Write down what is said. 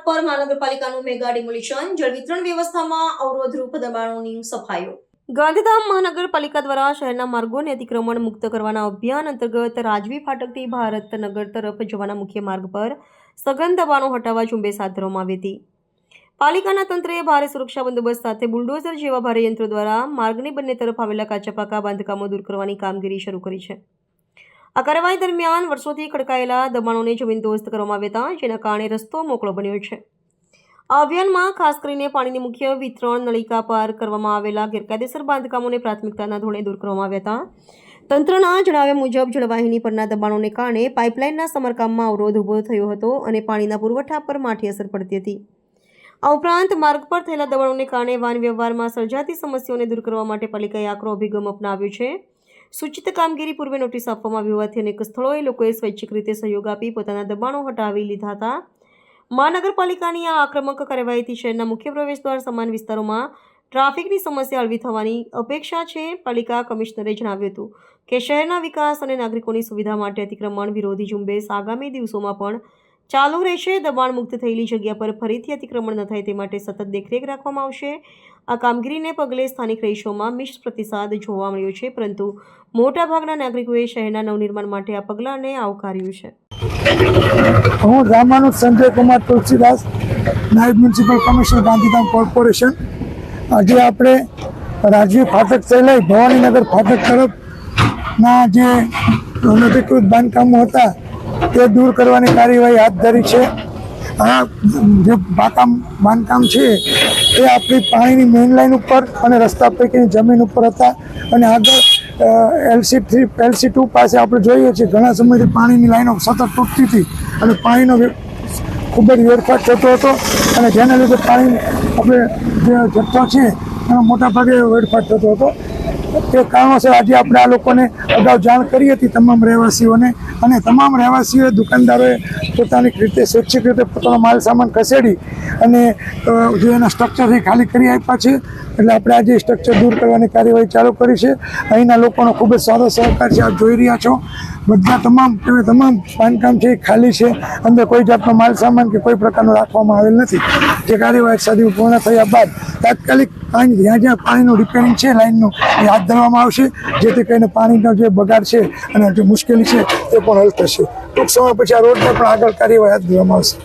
પર મહાનગરપાલિકાનું mega demolition, જળ વિતરણ વ્યવસ્થામાં અવરોધરૂપ દબાણોની સફાઈઓ. ગાંધીધામ મહાનગરપાલિકા દ્વારા શહેરના માર્ગોને અતિક્રમણ મુક્ત કરવાના અભિયાન અંતર્ગત રાજવી ફાટકથી ભારતનગર તરફ જવાના મુખ્ય માર્ગ પર સઘન દબાણો હટાવવા ઝુંબેશ હાથ ધરવામાં આવી હતી. પાલિકાના તંત્રએ ભારે સુરક્ષા બંદોબસ્ત સાથે બુલડોઝર જેવા ભારે યંત્રો દ્વારા માર્ગની બંને તરફ આવેલા કાચા પાકા બાંધકામો દૂર કરવાની કામગીરી શરૂ કરી છે. આ કાર્યવાહી દરમિયાન વર્ષોથી ખડકાયેલા દબાણોને જમીનદોસ્ત કરવામાં આવ્યા હતા, જેના કારણે રસ્તો મોકળો બન્યો છે. આ અભિયાનમાં ખાસ કરીને પાણીની મુખ્ય વિતરણ નળિકા પાર કરવામાં આવેલા ગેરકાયદેસર બાંધકામોને પ્રાથમિકતાના ધોરણે દૂર કરવામાં આવ્યા હતા. તંત્રના જણાવ્યા મુજબ જળવાહિની પરના દબાણોને કારણે પાઇપલાઇનના સમારકામમાં અવરોધ ઊભો થયો હતો અને પાણીના પુરવઠા પર માઠી અસર પડતી હતી. આ ઉપરાંત માર્ગ પર થયેલા દબાણોને કારણે વાહન વ્યવહારમાં સર્જાતી સમસ્યાઓને દૂર કરવા માટે પાલિકાએ આકરો અભિગમ અપનાવ્યો છે. સૂચિત કામગીરી પૂર્વે નોટિસ આપવામાં આવી હોવાથી અનેક સ્થળોએ લોકોએ સ્વૈચ્છિક રીતે સહયોગ આપી પોતાના દબાણો હટાવી લીધા હતા. મહાનગરપાલિકાની આ આક્રમક કાર્યવાહીથી શહેરના મુખ્ય પ્રવેશદ્વાર સમાન વિસ્તારોમાં ટ્રાફિકની સમસ્યા હળવી થવાની અપેક્ષા છે. પાલિકા કમિશનરે જણાવ્યું હતું કે શહેરના વિકાસ અને નાગરિકોની સુવિધા માટે અતિક્રમણ વિરોધી ઝુંબેશ આગામી દિવસોમાં પણ ચાલુ રહેશે. દબાણ મુક્ત થયેલી જગ્યા પર ફરીથી અતિક્રમણ ન થાય તે માટે સતત દેખરેખ રાખવામાં આવશે. આ કામગીરીને પગલે સ્થાનિક રહીશોમાં મિશ્ર પ્રતિસાદ જોવા મળ્યો છે, પરંતુ મોટાભાગના નાગરિકોએ શહેરના નવનિર્માણ માટે આ પગલાંને આવકાર્યું છે. હું રામાનુજ સંજય કુમાર તુલસીદાસ, નાયબ મ્યુનિસિપલ કમિશનર ગાંધીધામ કોર્પોરેશન. આજે આપણે રાજવી ફાટકથી લઈ ભવાનીનગર ફાટક તરફના જે અનધિકૃત બાંધકામો હતા તે દૂર કરવાની કાર્યવાહી હાથ ધરી છે. આ જે બાંધકામ છે એ આપણી પાણીની મેઇન લાઇન ઉપર અને રસ્તા પૈકીની જમીન ઉપર હતા અને આગળ LC2 પાસે આપણે જોઈએ છીએ ઘણા સમયથી પાણીની લાઈનો સતત તૂટતી હતી અને પાણીનો ખૂબ જ વેડફાટ થતો હતો અને જેના લીધે પાણી આપણે જે જથ્થો છે એનો મોટાભાગે વેડફાટ થતો હતો. તે કારણોસર આજે આપણે આ લોકોને અગાઉ જાણ કરી હતી તમામ રહેવાસીઓને, અને તમામ રહેવાસીઓએ દુકાનદારોએ પોતાની રીતે સ્વૈચ્છિક રીતે પોતાનો માલ સામાન ખસેડી અને જે એના સ્ટ્રક્ચરથી ખાલી કરી આપ્યા છે. એટલે આપણે આજે સ્ટ્રક્ચર દૂર કરવાની કાર્યવાહી ચાલુ કરી છે. અહીંના લોકોનો ખૂબ જ સારો સહકાર છે. આપ જોઈ રહ્યા છો બધા તમામ બાંધકામ છે એ ખાલી છે, અંદર કોઈ જાતનો માલ સામાન કે કોઈ પ્રકારનો રાખવામાં આવેલ નથી. જે કાર્યવાહી સાદી પૂર્ણ થયા બાદ તાત્કાલિક જ્યાં પાણીનું રિપેરિંગ છે લાઇનનું એ હાથ ધરવામાં આવશે, જેથી કરીને પાણીનો જે બગાડ છે અને જે મુશ્કેલી છે એ પણ હલ થશે. ટૂંક સમય પછી આ રોડ પર પણ આગળ કાર્યવાહી હાથ ધરવામાં આવશે.